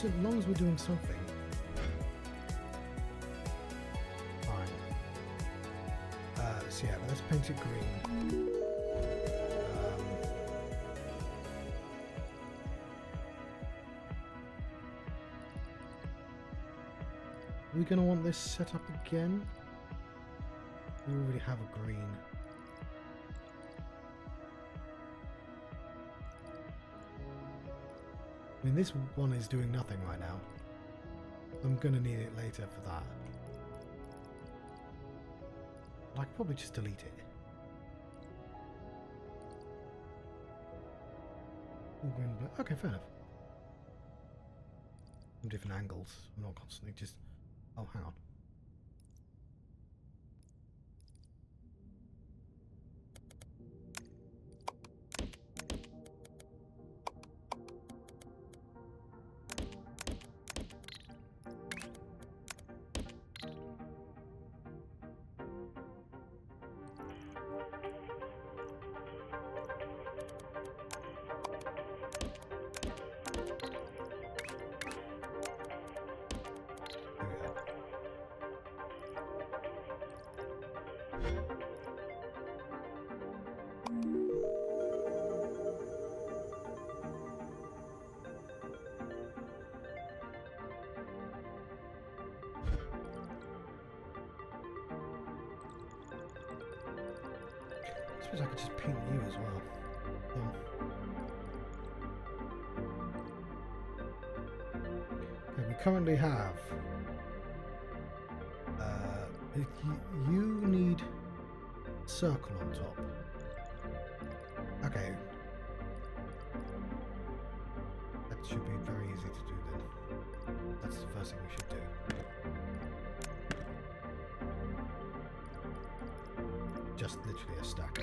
as long as we're doing something. Fine. So yeah, but let's paint it green. Are we going to want this set up again? We already have a green. I mean, this one is doing nothing right now. I'm going to need it later for that. I could probably just delete it. Okay, fair enough. From different angles. I'm not constantly just... Oh, hang on. I suppose I could just paint you as well. Okay, we currently have... you need circle on top. Okay. That should be very easy to do then. That's the first thing we should do. Just literally a stack.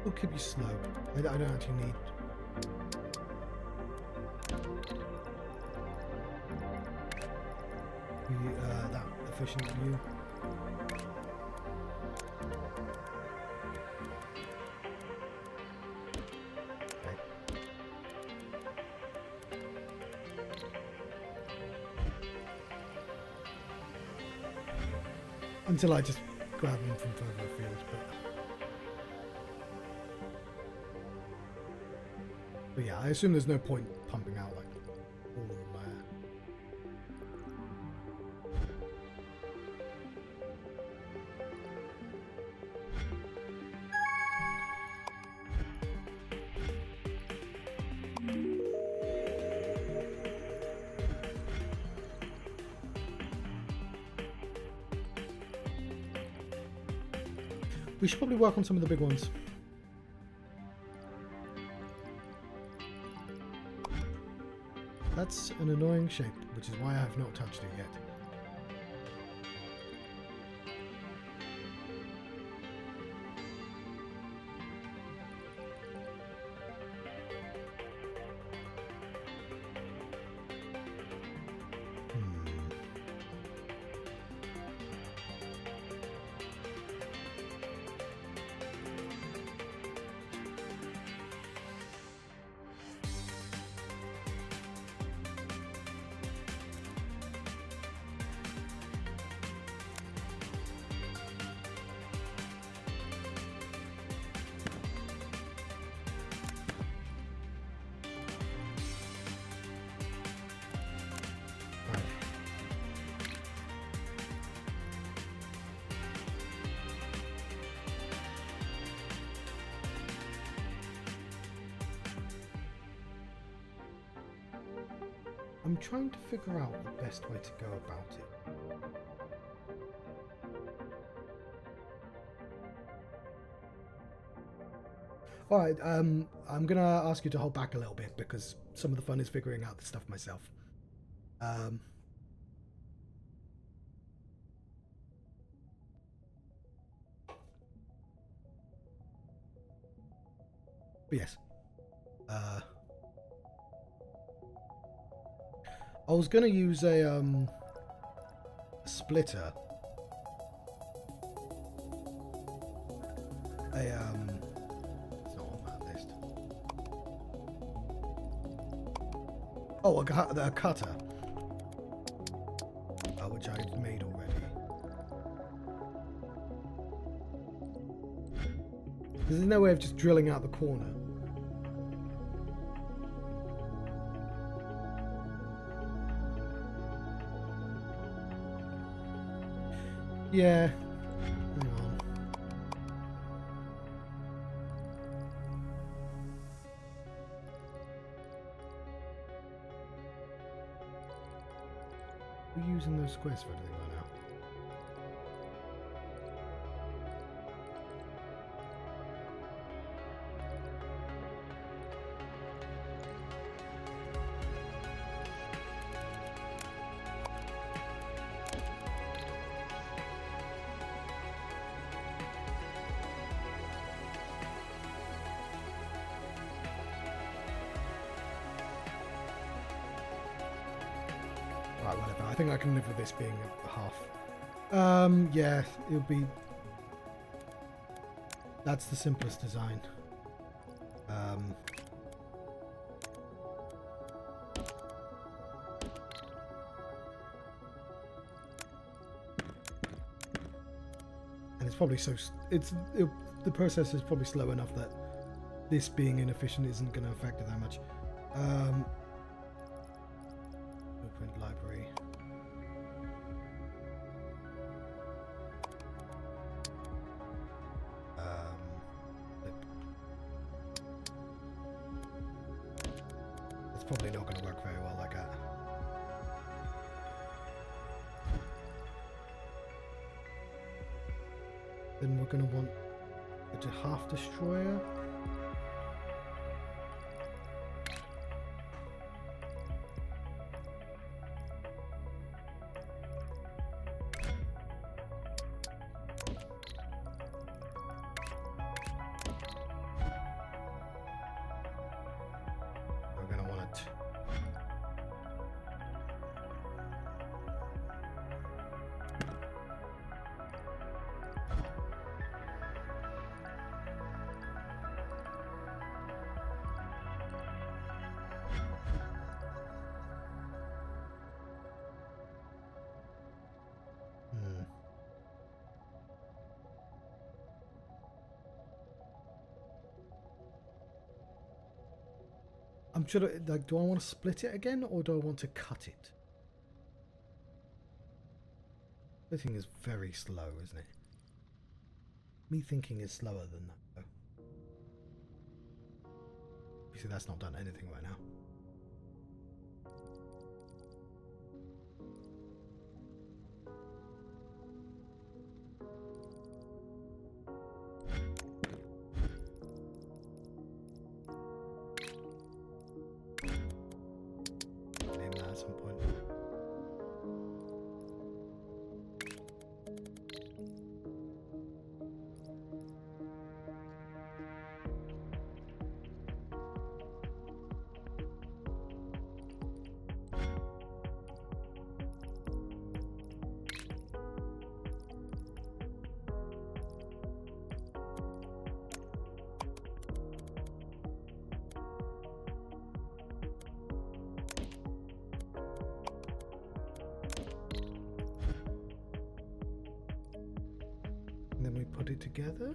We'll keep you slow. I don't actually need... that efficient view. Okay. Until I just grab them from further afield, but yeah, I assume there's no point pumping out like all of them there. We should probably work on some of the big ones. That's an annoying shape, which is why I have not touched it yet. I'm trying to figure out the best way to go about it. Alright, I'm going to ask you to hold back a little bit because some of the fun is figuring out the stuff myself. But yes. I was gonna use a splitter. It's not on that list. Oh, a cutter. Which I've made already. There's no way of just drilling out the corner. Yeah. Hang on. We're using those squares for anything right now. Right, whatever. I think I can live with this being a half. Yeah, it'll be... That's the simplest design. And it's probably so... the process is probably slow enough that this being inefficient isn't going to affect it that much. Blueprint library. It's probably not going to work very well like that. Then we're going to want a half destroyer. I'm sure, like, do I want to split it again or do I want to cut it? Splitting is very slow, isn't it? Me thinking is slower than that, though. You see, that's not done anything right now. At some point. And then we put it together.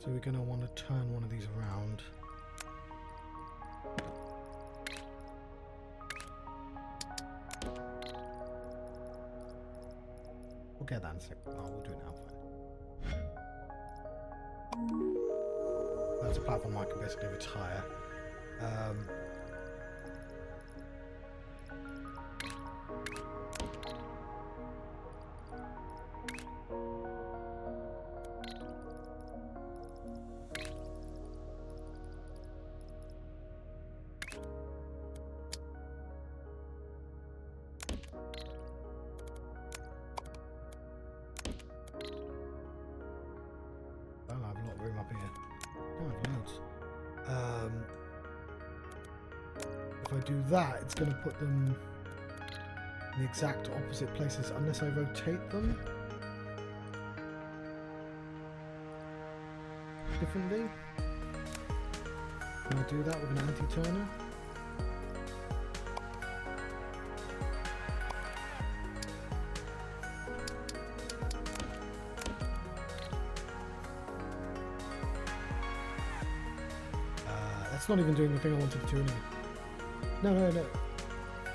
So we're going to want to turn one of these around. We'll get that in a sec. Oh, we'll do it now, fine. That's a platform I can basically retire. If I do that, it's going to put them in the exact opposite places unless I rotate them differently. Can I do that with an anti-turner? That's not even doing the thing I wanted to do anyway. No.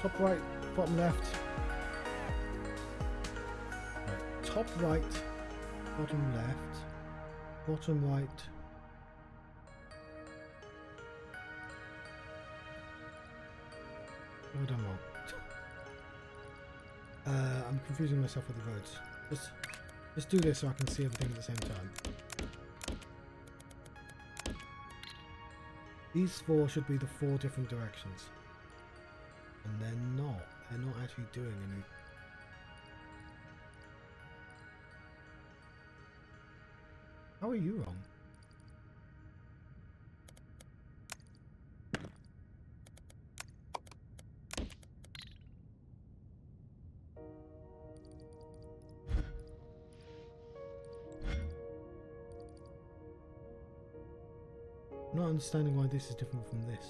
Top right, bottom left. Right. Top right, bottom left, bottom right. What have I done wrong? I'm confusing myself with the roads. Just do this so I can see everything at the same time. These four should be the four different directions. And they're not. They're not actually doing any. How are you wrong? I'm not understanding why this is different from this.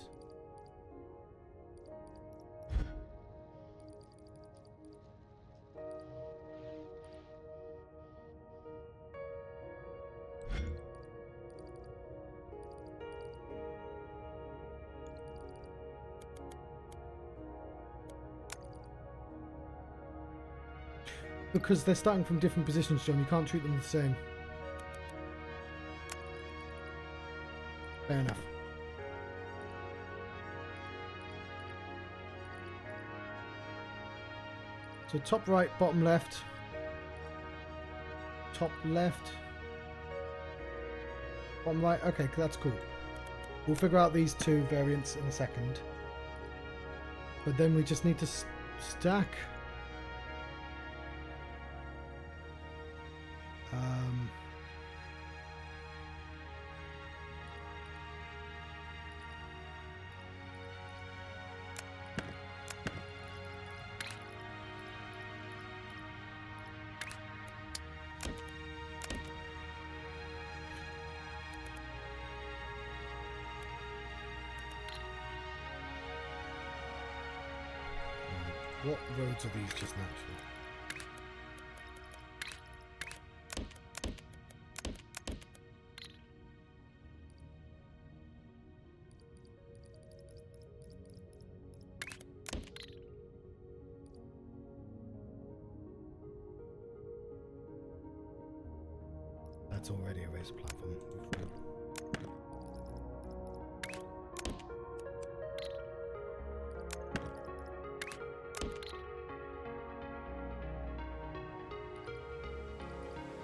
Because they're starting from different positions, John. You can't treat them the same. Fair enough. So top right, bottom left. Top left. Bottom right. Okay, that's cool. We'll figure out these two variants in a second. But then we just need to stack. What roads are these just naturally? That's already a race platform.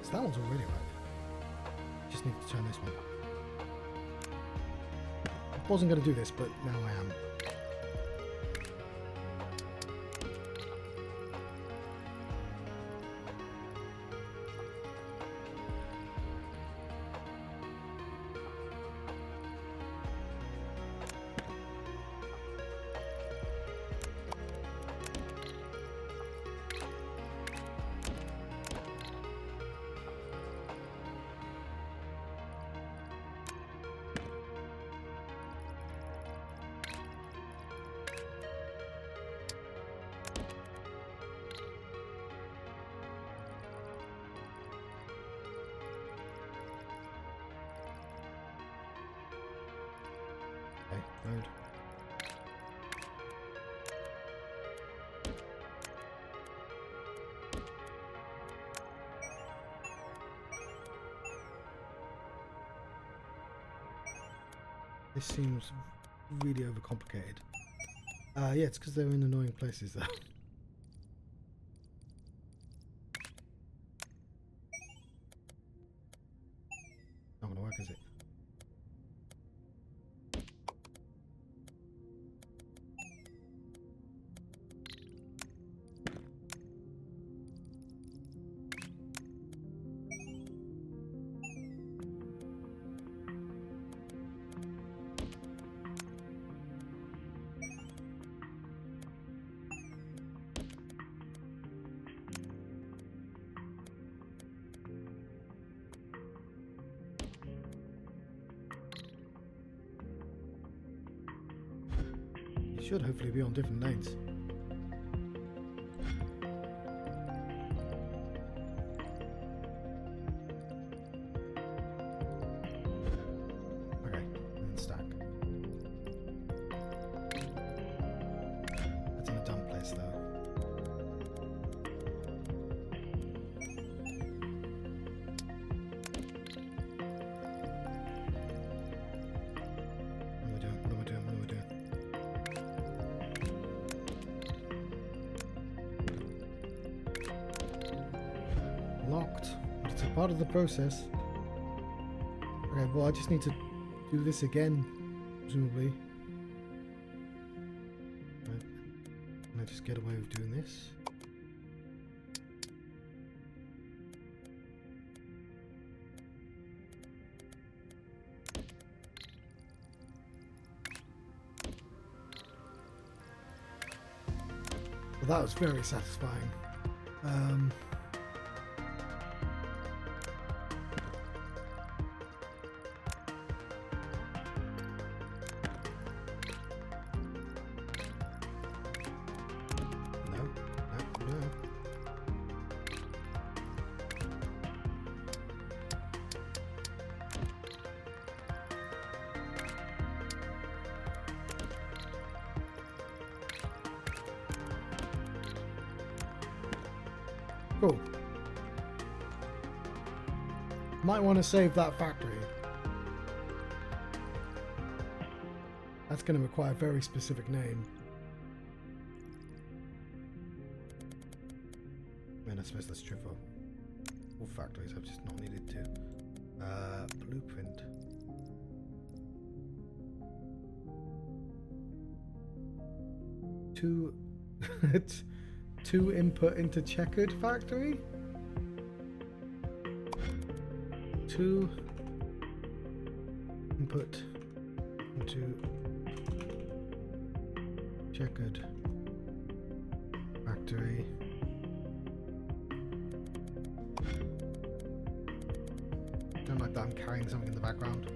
So that one's already right. Just need to turn this one. I wasn't going to do this, but now I am. This seems really overcomplicated. Yeah, it's because they're in annoying places though. Not gonna work, is it? Should hopefully be on different lanes. Okay, and stack. That's in a dumb place though. What am I doing? What am I doing? What am I doing? Locked. It's a part of the process. Okay, well I just need to do this again, presumably. Right. Can I just get away with doing this? Well, that was very satisfying. Cool. Might want to save that factory. That's going to require a very specific name. I mean, I suppose that's true for all factories. I've just not needed to. Blueprint. Two input into checkered factory. Two input into checkered factory. Don't like that I'm carrying something in the background.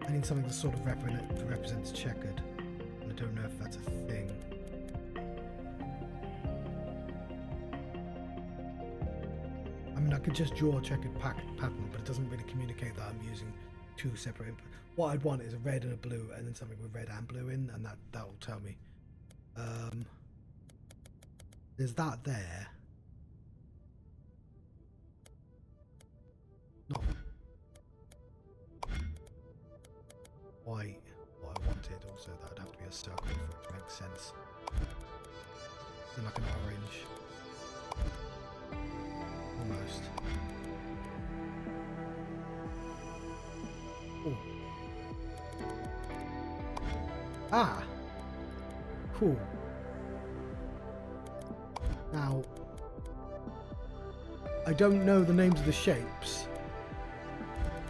I need something that sort of represents checkered, and I don't know if that's a thing. I mean, I could just draw a checkered pattern, but it doesn't really communicate that I'm using two separate inputs. What I'd want is a red and a blue, and then something with red and blue in, and that will tell me. There's that there. Not white, what I wanted. Also, that would have to be a circle for it to make sense. Then like an orange. Almost. Ooh. Ah! Cool. Now, I don't know the names of the shapes,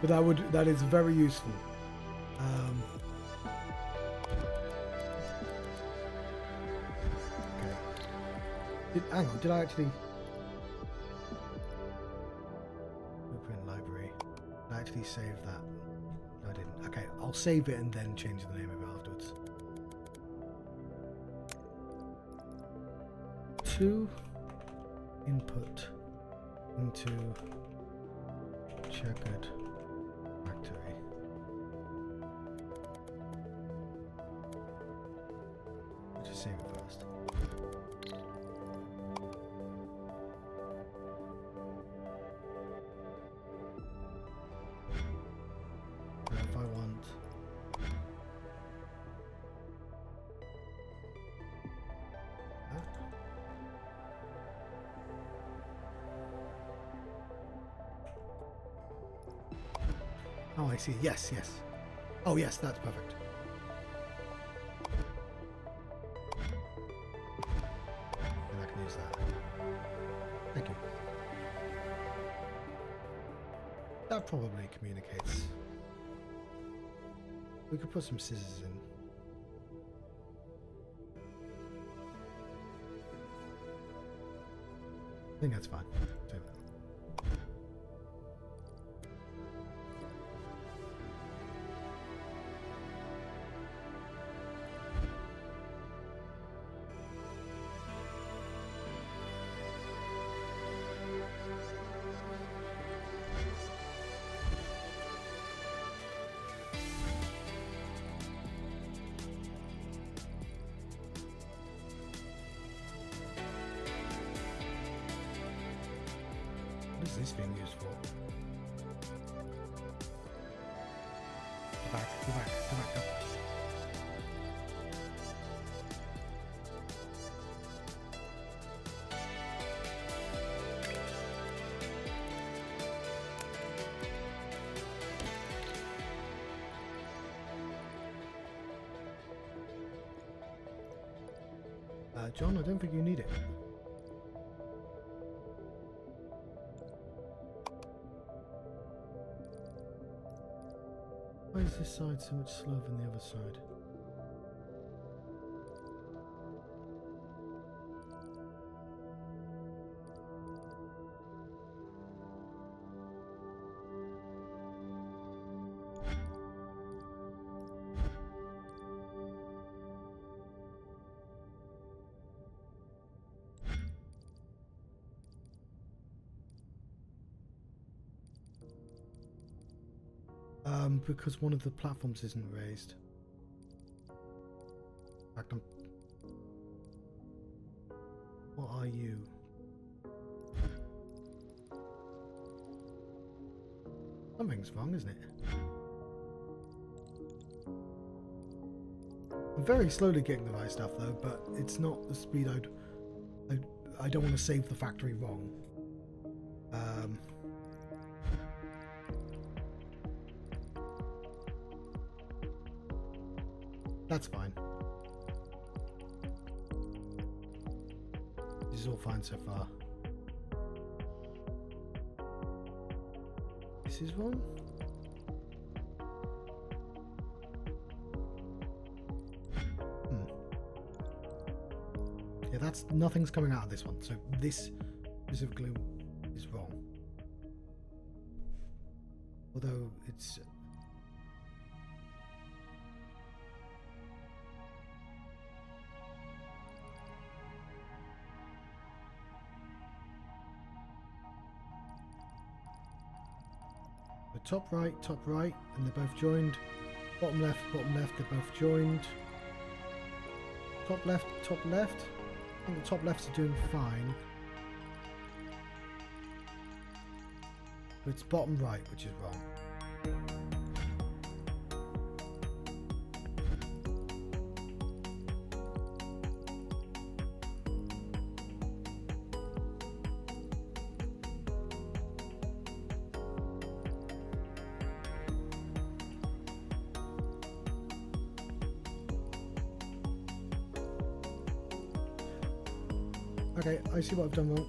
but that is very useful. Okay. Hang on, did I actually... Blueprint library. Did I actually save that? No, I didn't. Okay, I'll save it and then change the name of it afterwards. Two input into checkered factory. Let's just save it first. Oh, I see. Yes, yes. Oh, yes, that's perfect. And I can use that. Thank you. That probably communicates. We could put some scissors in. I think that's fine. Save it. What is this being used for? Go back, go back, go back up. John, I don't think you need it. Why is this side so much slower than the other side? Because one of the platforms isn't raised. In fact, what are you? Something's wrong, isn't it? I'm very slowly getting the right stuff though, but it's not the speed I don't want to save the factory wrong. That's fine. This is all fine so far. This is wrong? Yeah, that's nothing's coming out of this one. So this specifically is wrong. Although it's top right, and they're both joined. Bottom left, they're both joined. Top left. I think the top lefts are doing fine. But it's bottom right which is wrong. Okay, I see what I've done wrong.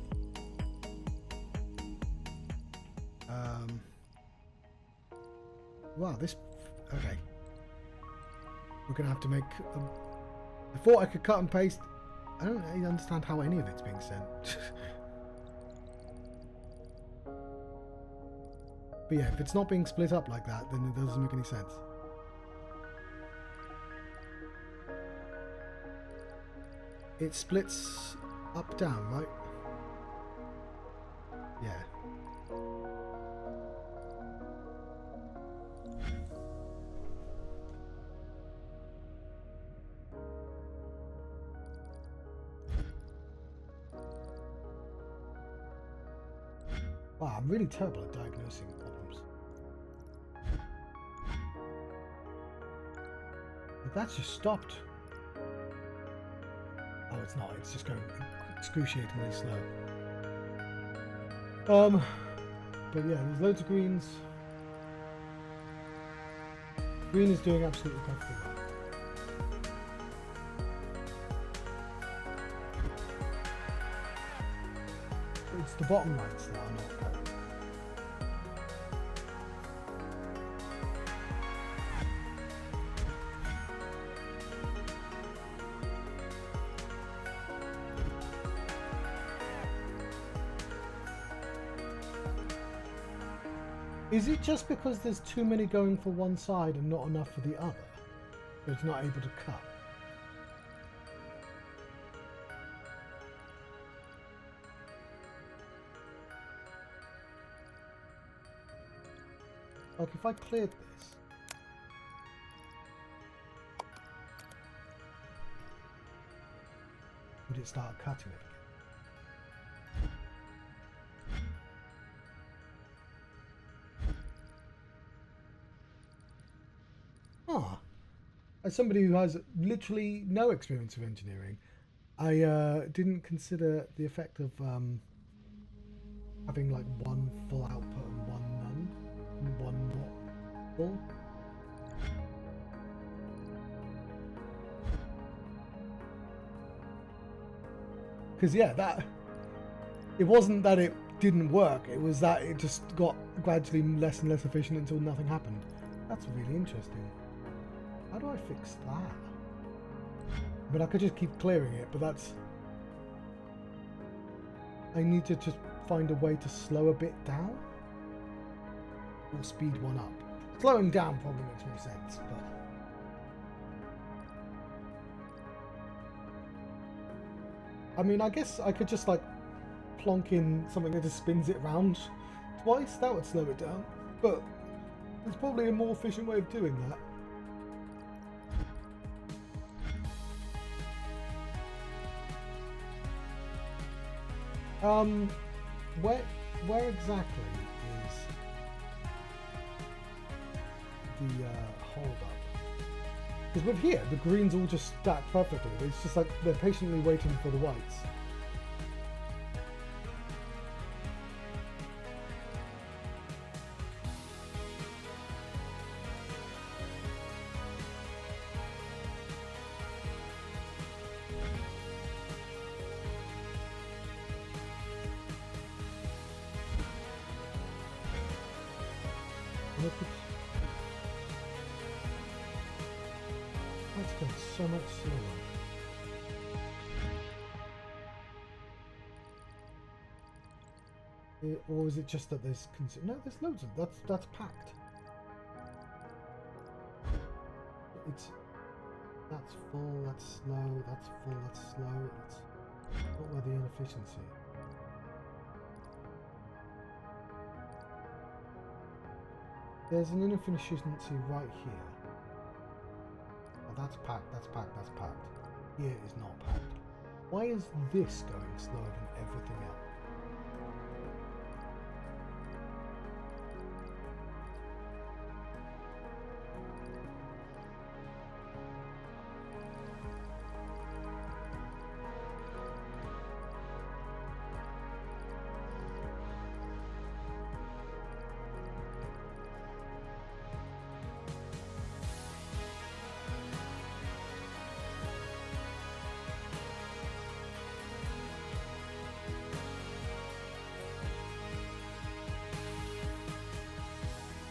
Wow, this... Okay. We're going to have to make... I thought I could cut and paste. I don't really understand how any of it's being sent. But yeah, if it's not being split up like that, then it doesn't make any sense. It splits up, down, right? Yeah. Wow, I'm really terrible at diagnosing problems. But that's just stopped. Oh, it's not. It's just going excruciatingly slow. But yeah, there's loads of greens. Green is doing absolutely perfectly well. It's the bottom lights that are not good. Is it just because there's too many going for one side and not enough for the other? So it's not able to cut? Like if I cleared this, would it start cutting it again? Ah, as somebody who has literally no experience of engineering, I didn't consider the effect of having like one full output and one none, and one not full. Because yeah, it wasn't that it didn't work, it was that it just got gradually less and less efficient until nothing happened. That's really interesting. How do I fix that? I mean, I could just keep clearing it, but that's... I need to just find a way to slow a bit down? Or speed one up. Slowing down probably makes more sense, but... I mean, I guess I could just, like, plonk in something that just spins it round twice. That would slow it down. But there's probably a more efficient way of doing that. Where exactly is the hold up? Because with here, the greens all just stacked perfectly. It's just like they're patiently waiting for the whites. That's going so much slower. Or is it just that there's no? There's loads of that's packed. That's full. That's slow. That's full. That's slow. It's not where the inefficiency. There's an inefficiency right here. Oh, that's packed, that's packed, that's packed. Here is not packed. Why is this going slower than everything else?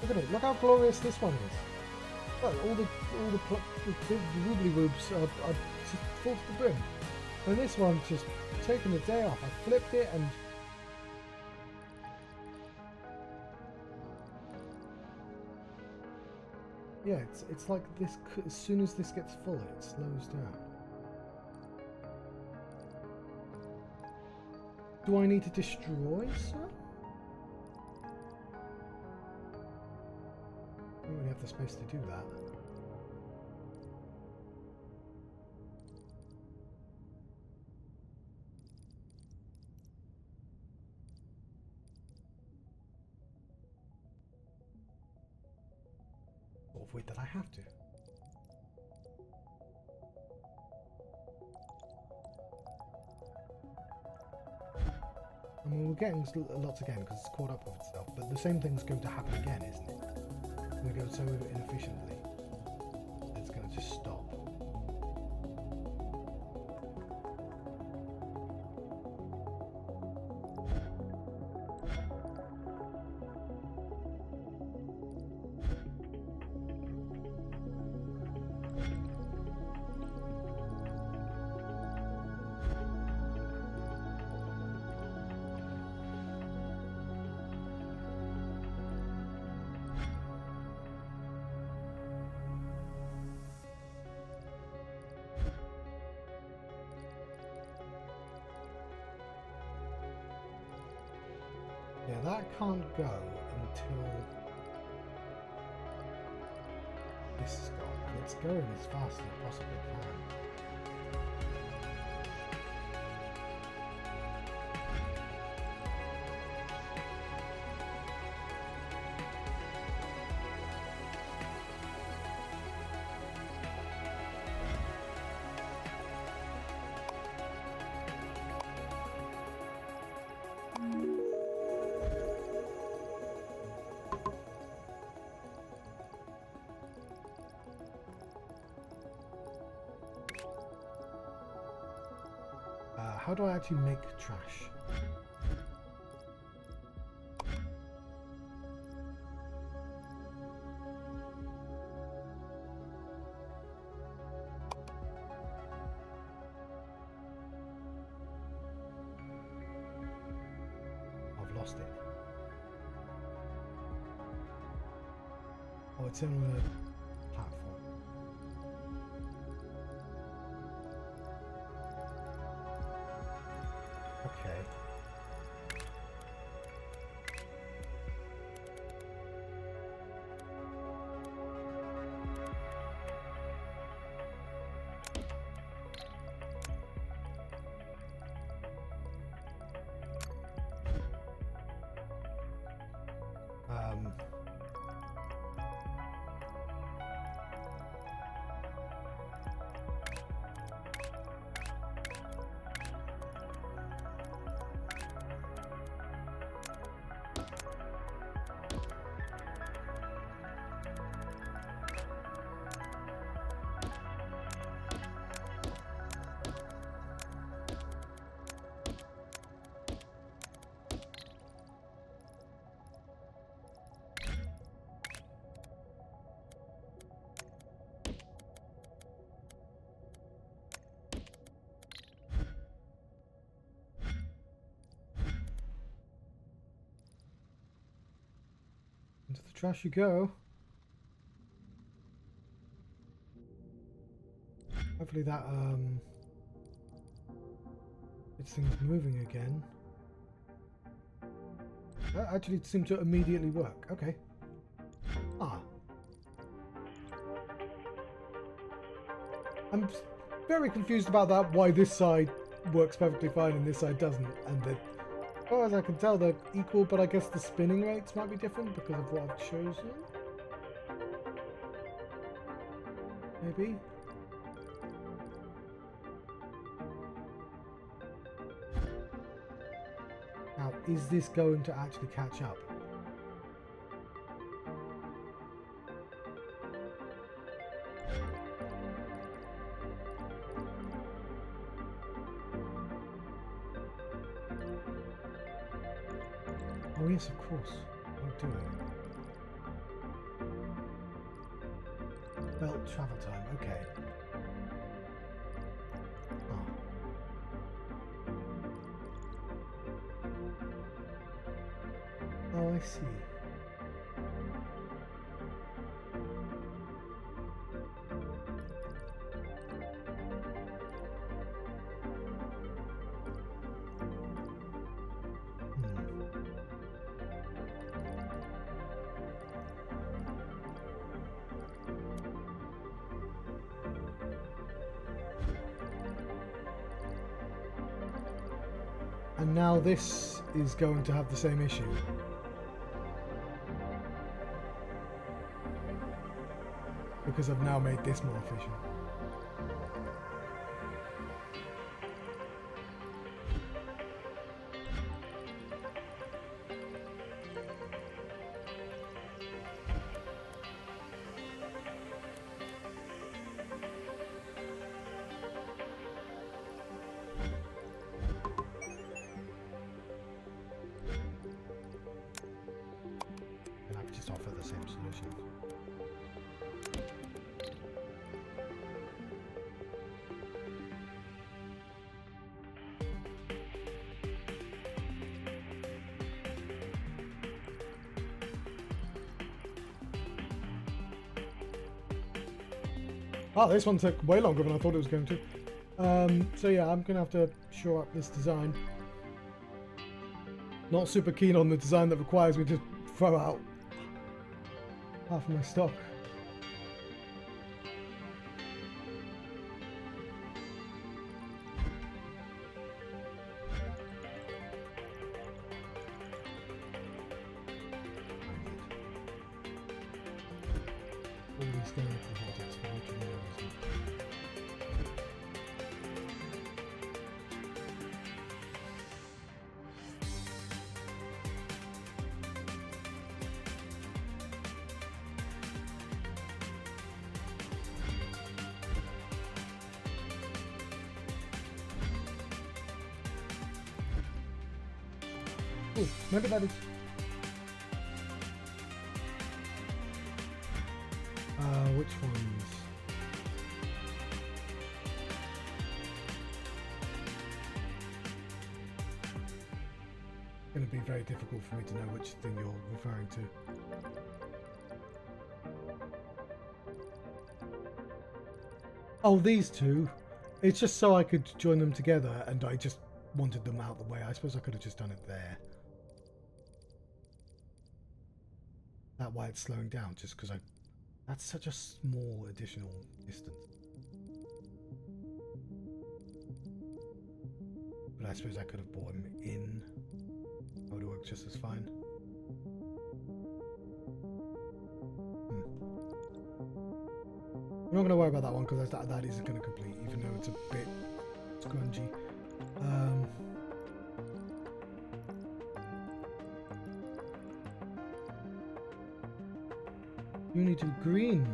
Look at it, look how glorious this one is. Look, all the wibbly woobs are just full to the brim. And this one's just taking the day off. I flipped it and... Yeah, it's like this, as soon as this gets full, it slows down. Do I need to destroy some? I don't really have the space to do that. Or avoid that I have to. I mean, we're getting lots again because it's caught up with itself, but the same thing's going to happen again, isn't it? It's going to go so inefficiently. that can't go until this is gone, and it's going as fast as it possibly can. How do I actually make trash? I've lost it. Oh, it's on a platform. Okay. Into the trash you go. Hopefully that this thing's moving again. That actually seemed to immediately work. Okay. Ah. I'm very confused about that, why this side works perfectly fine and this side doesn't. And that, as far as I can tell, they're equal, but I guess the spinning rates might be different because of what I've chosen. Maybe. Now, is this going to actually catch up? Oh yes, of course. I'll do it. Belt travel time, okay. Oh, I see. And now this is going to have the same issue. Because I've now made this more efficient. And I could just offer the same solution. Oh, this one took way longer than I thought it was going to. So yeah, I'm going to have to shore up this design. Not super keen on the design that requires me to throw out half of my stock. All these going into the vortex for literally no reason. Oh, remember that is... which ones? It's going to be very difficult for me to know which thing you're referring to. Oh, these two. It's just so I could join them together, and I just wanted them out the way. I suppose I could have just done it there. That why it's slowing down, just because that's such a small additional distance. But I suppose I could have brought him in. That would have worked just as fine. I'm not going to worry about that one because that isn't going to complete, even though it's a bit scrungy. You need to green.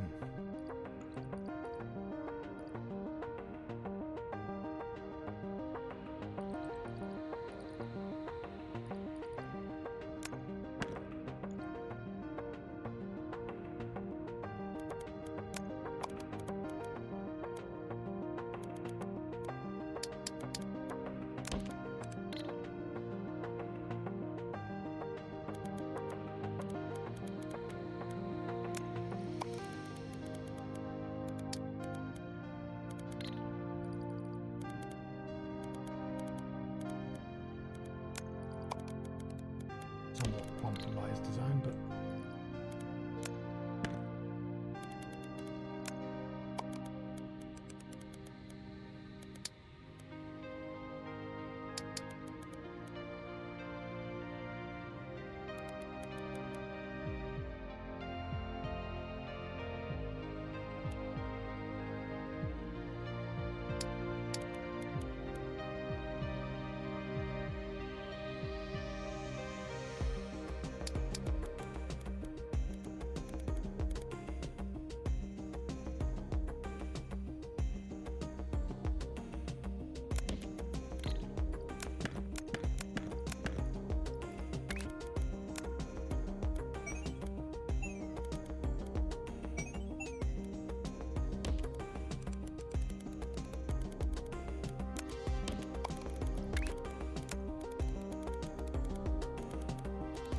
Somewhat compromised design, but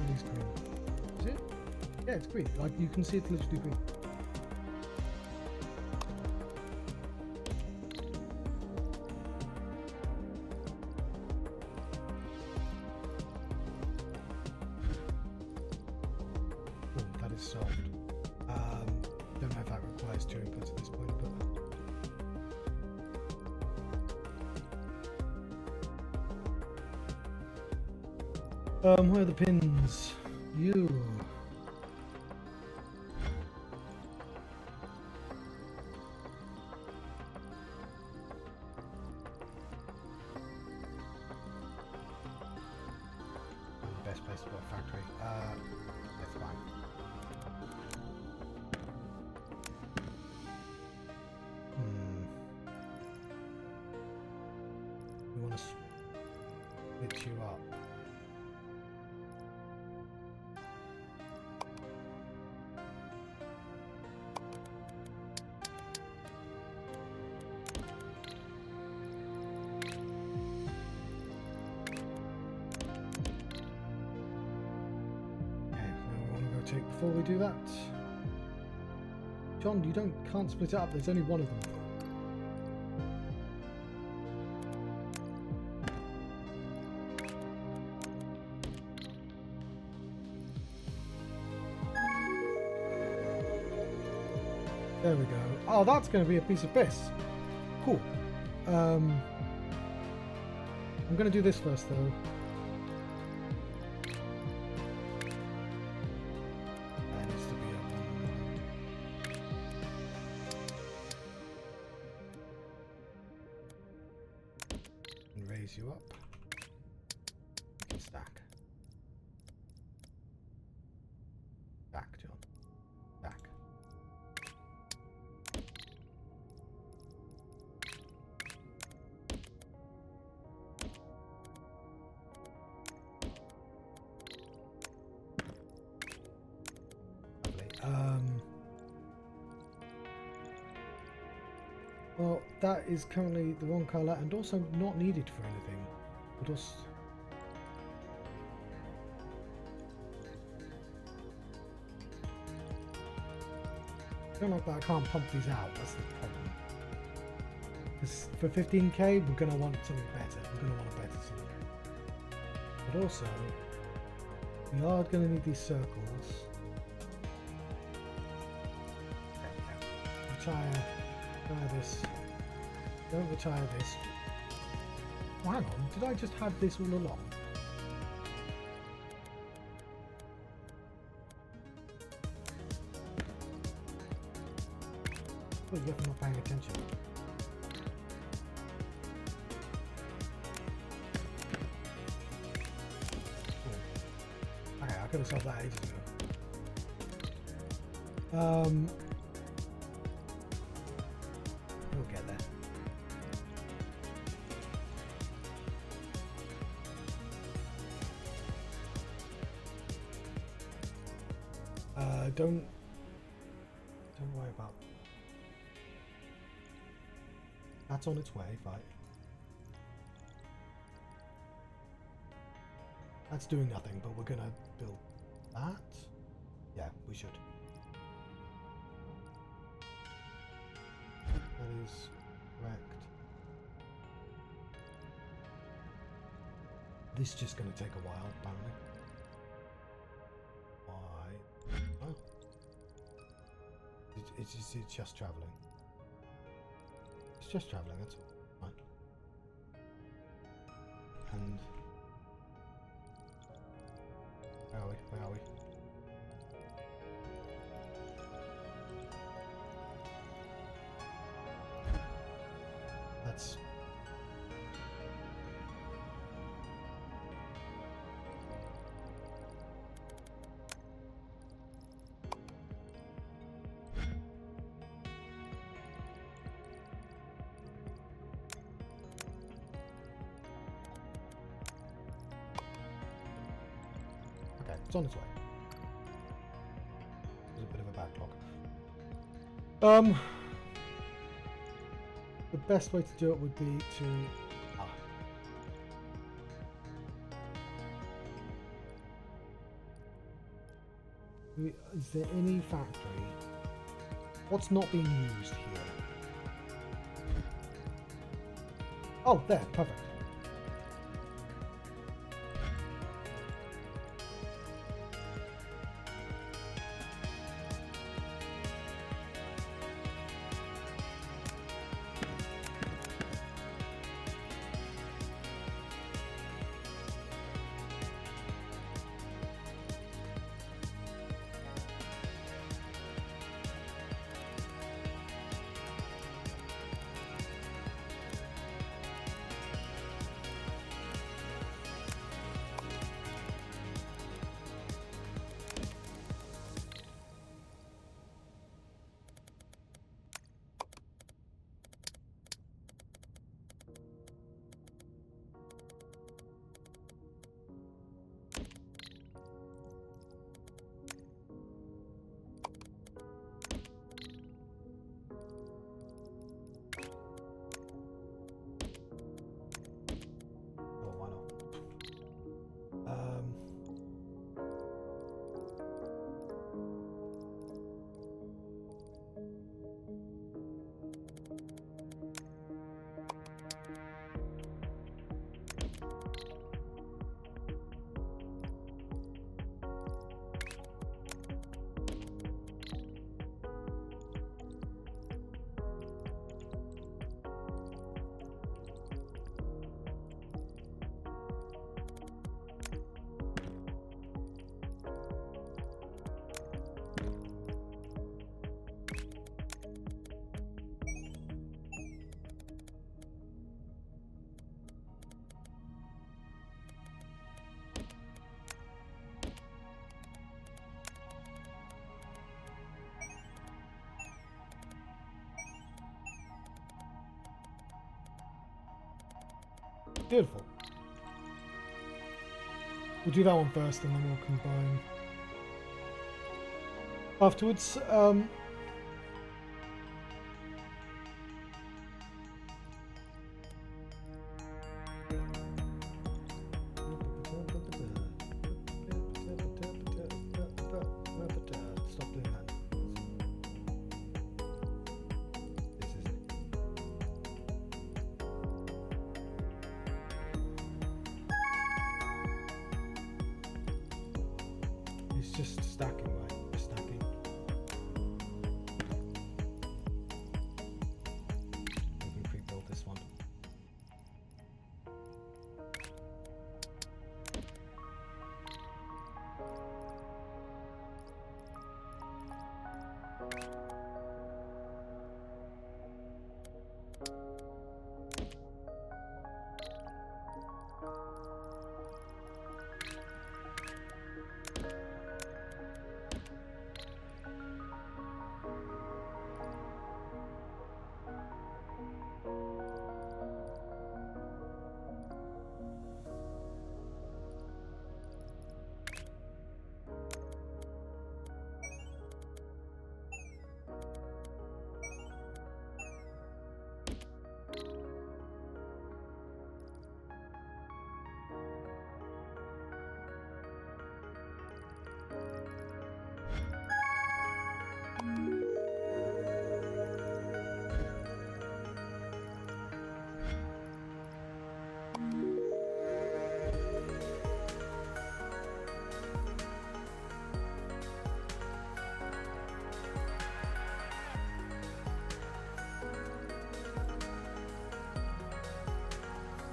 it is green. Is it? Yeah, it's green. Like you can see it's literally green. Oh, that is solved. Don't know if that requires 2 inputs at this point, but where are the pins? You. Best place to put a factory. That's fine. We want to split you up. Before we do that, John, you can't split it up. There's only one of them. There we go. Oh, that's going to be a piece of piss. Cool. I'm going to do this first, though. That needs to be up on. And raise you up. Stack. Stack, John. Stack. Well, that is currently the wrong colour and also not needed for anything. But also, I don't like that I can't pump these out. That's the problem. Because for 15k, we're going to want something better. We're going to want a better something. But also, we are going to need these circles. Retire this. Don't retire this. Oh, hang on, did I just have this all along? Oh, you're not paying attention. Cool. Okay, I could have solved that ages ago. We'll get there. Don't worry about. That's on its way, fine. That's doing nothing, but we're gonna build that. Yeah, we should. That is correct. This is just gonna take a while, apparently. Why? Oh. It's just travelling. It's just travelling, that's all. Fine. And where are we? Where are we? That's it's on its way. There's a bit of a backlog. The best way to do it would be to is there any factory? What's not being used here? Oh, there, perfect. Beautiful. We'll do that one first and then we'll combine afterwards. Stop doing that. This is it. It's just stacking, right? Just stacking. We can pre-build this one.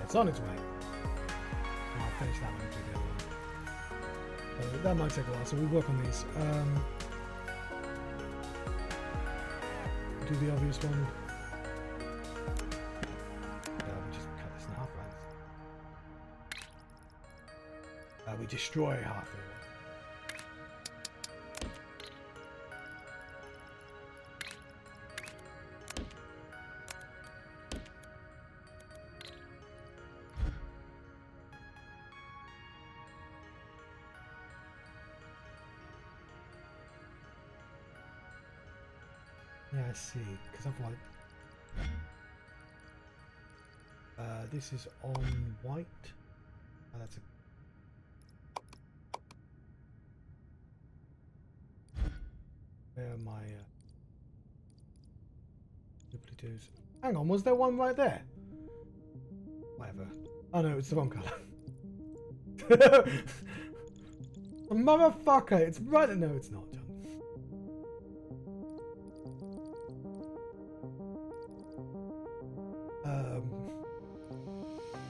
It's on its way. And I'll finish that one and do the other one. That might take a while, so we'll work on these. Do the obvious one. We just cut this in half, right? We destroy half of it. Yeah, I see, because I've like this is on white. Oh, that's a where are my duplicates? Hang on, was there one right there? Whatever. Oh no, it's the wrong colour. Motherfucker, it's right. No, it's not, John.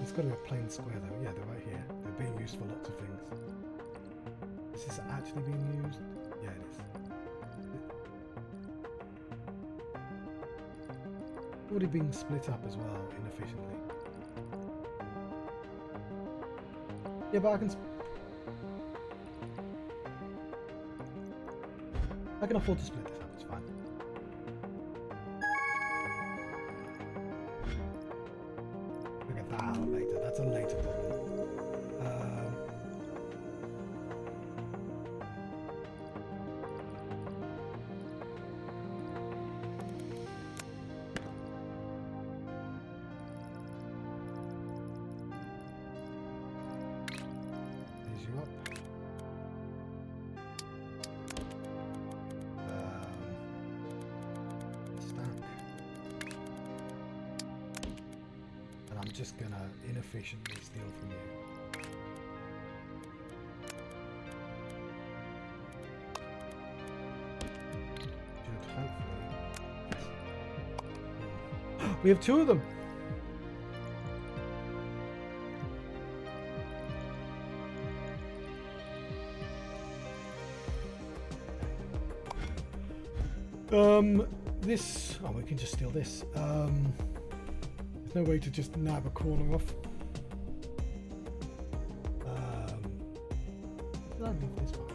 It's got to be a plain square though. Yeah, they're right here. They're being used for lots of things. Is this actually being used? Yeah, it is. Already being split up as well, inefficiently. Yeah, but I can afford to split this up, it's fine. We'll get that out later, that's a later problem. Raise you up. I'm just gonna inefficiently steal from you. Should hopefully. Yes. We have two of them. This. Oh, we can just steal this. There's no way to just nab a corner off. Did I leave this one?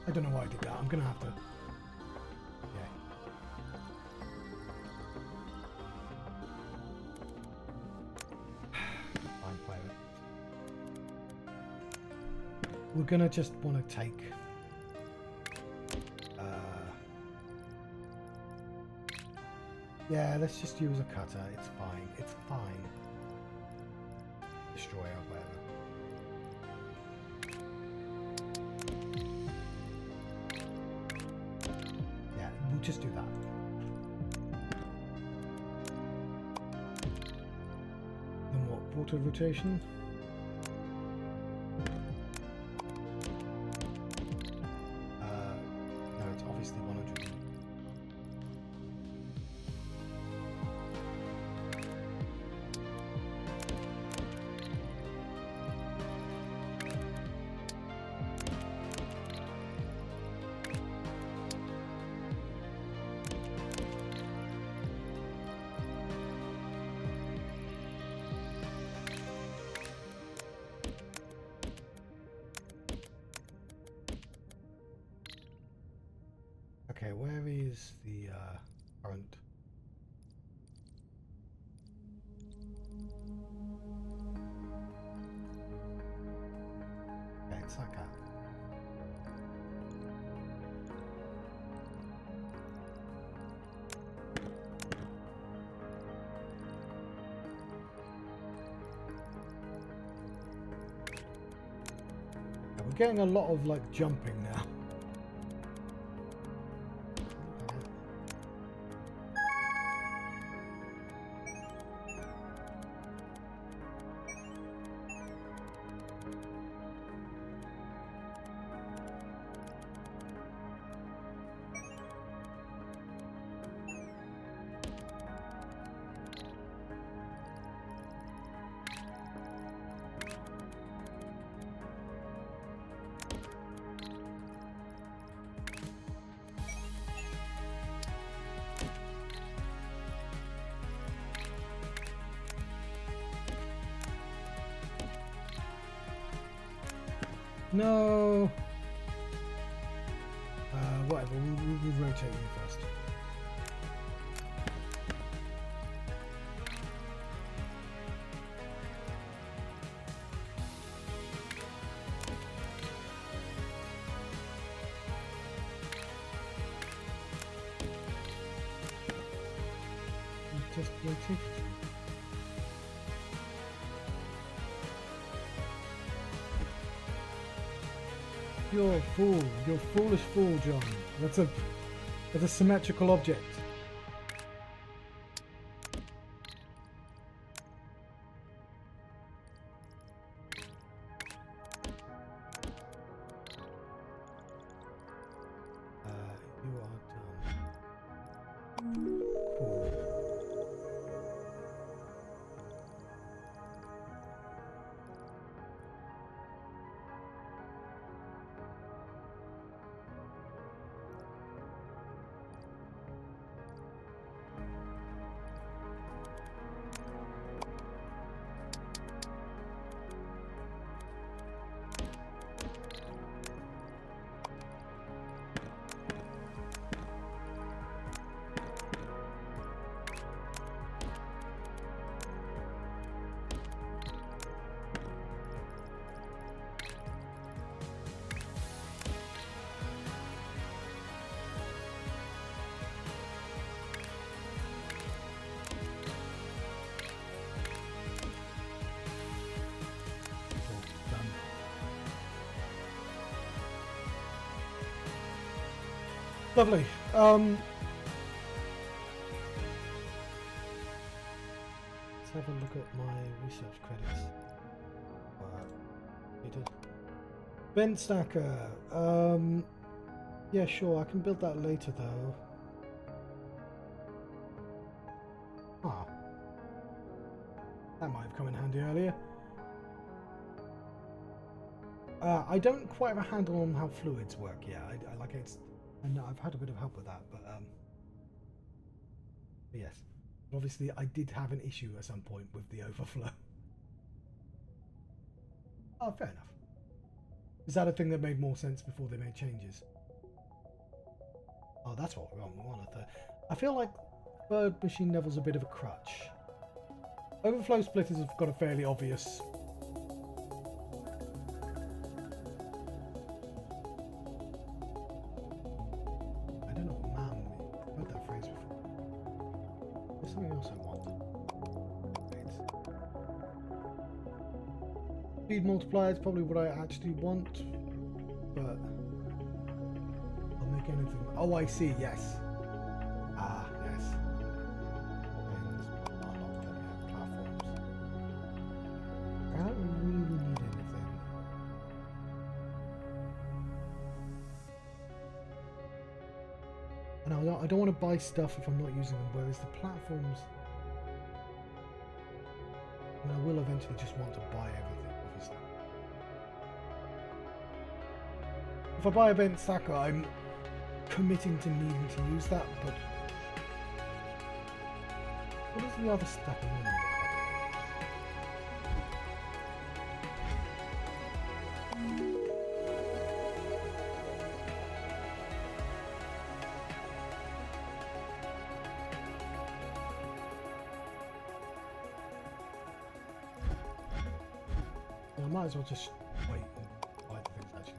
I don't know why I did that. I'm gonna have to. Yeah. Fine, pirate. We're gonna just want to take. Yeah, let's just use a cutter. It's fine. It's fine. Destroyer, whatever. Yeah, we'll just do that. Then what? Water rotation? No, it's obviously 100. Okay, where is the current? Okay, it's like that. Yeah, we're getting a lot of like jumping now. No. Whatever. We'll rotate you first. Just rotate. You're a fool. You're a foolish fool, John. That's a symmetrical object. You are done. Cool. Lovely. Let's have a look at my research credits. Vent stacker. Yeah, sure. I can build that later, though. Ah, that might have come in handy earlier. I don't quite have a handle on how fluids work yet. I like it's. And I've had a bit of help with that, but yes. Obviously, I did have an issue at some point with the overflow. Oh, fair enough. Is that a thing that made more sense before they made changes? Oh, that's what we're on. We want a third. I feel like third machine level's a bit of a crutch. Overflow splitters have got a fairly obvious... I don't know what man means. I've heard that phrase before. There's something else I want. Wait. Speed multiplier is probably what I actually want, but I'll make anything. Oh, I see, yes. Ah, yes. Things are not permanent platforms. I don't really need anything. And I don't want to buy stuff if I'm not using them, whereas the platforms... And I will eventually just want to buy everything, obviously. If I buy a bent stacker, I'm committing to needing to use that, but... What is the other stacker normally look like? Well, I might as well just wait and buy the things actually.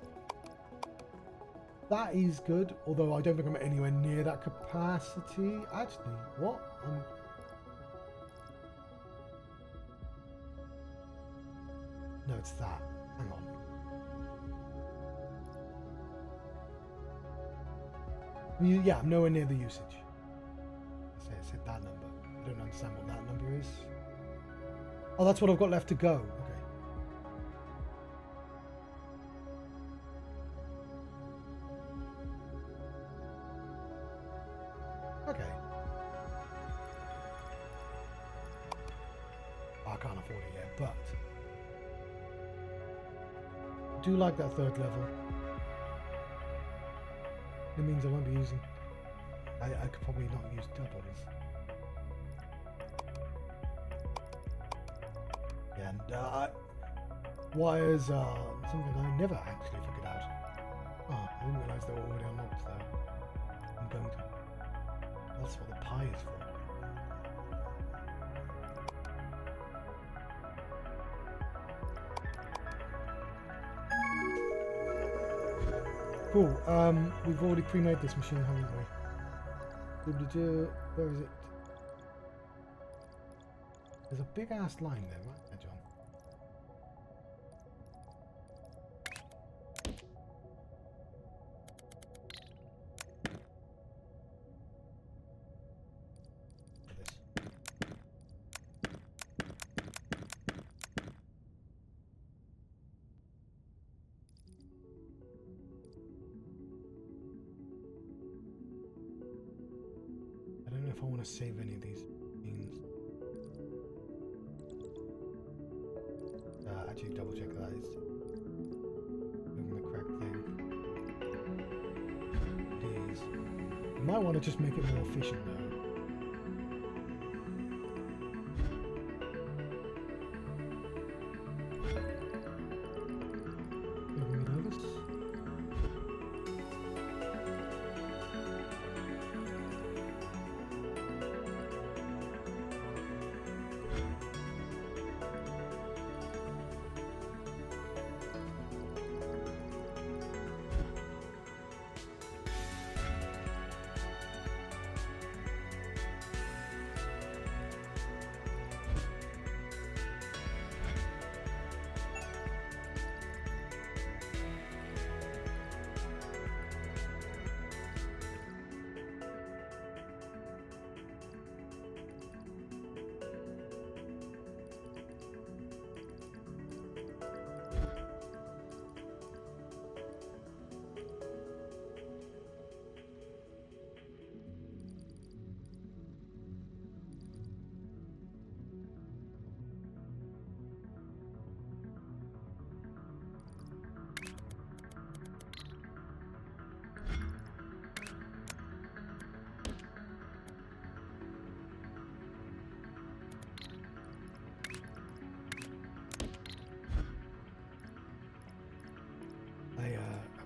That is good, although I don't think I'm anywhere near that capacity. Actually, what? No, it's that. Hang on. Yeah, I'm nowhere near the usage. I said that number. I don't understand what that number is. Oh, that's what I've got left to go. Okay. Okay. I can't afford it yet, but I do like that third level. It means I won't be using... I could probably not use doubles. Yeah, and wires are something I never actually figured out. Oh, I didn't realise they were already unlocked though. I'm going to... That's what the pie is for. Cool. We've already pre-made this machine, haven't we? Where is it? There's a big ass line there, right there, John? I don't know if I want to save any of these beans. Actually, double check that is doing the correct thing. These. You might want to just make it more efficient though. Making me nervous.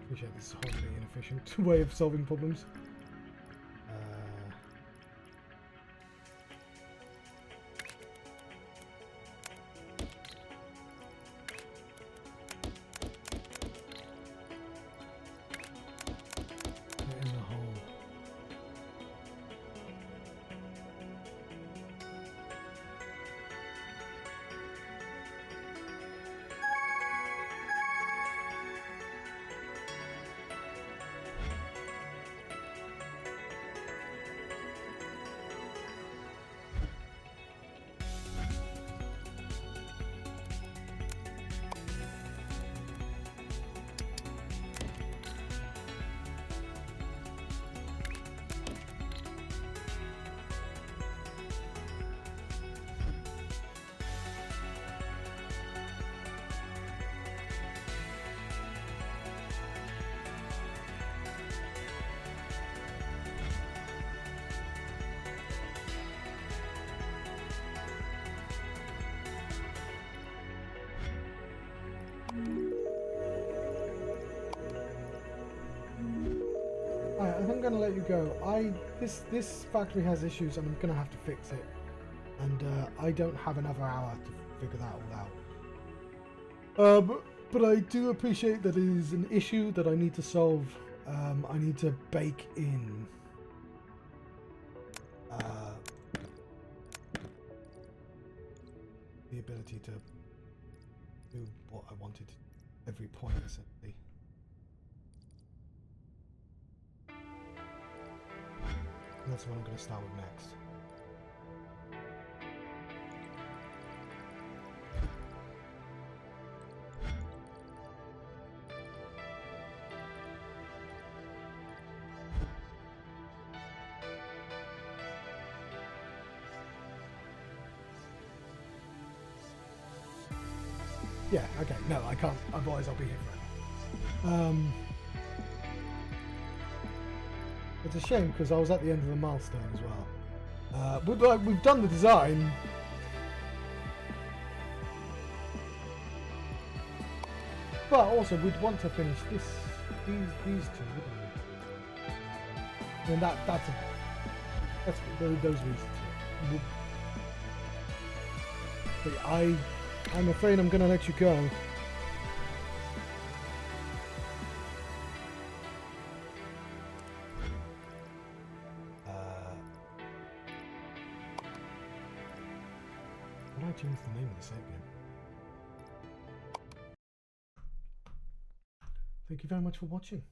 Appreciate this horribly inefficient way of solving problems. Get in the hole. Alright, I think I'm gonna let you go. This factory has issues and I'm gonna have to fix it. And I don't have another hour to figure that all out. But I do appreciate that it is an issue that I need to solve. I need to bake in the ability to do what I wanted every point, essentially. And that's what I'm going to start with next. Yeah, okay, no, I can't, otherwise I'll be here forever. It's a shame because I was at the end of the milestone as well. We've done the design. But also we'd want to finish these two, wouldn't we? And that's those reasons. But I'm afraid I'm gonna let you go. Why did I change the name of the site again? Thank you very much for watching.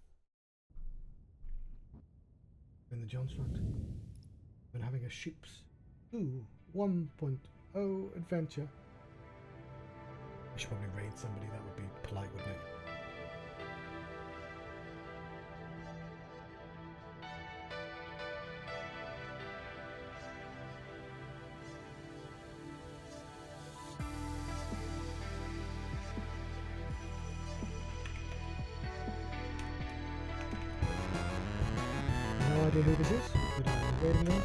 In the Johnstruct, been having a Shapez2 1.0 adventure. I should probably raid somebody, that would be polite, wouldn't it? No idea who this is, but I'm raiding them.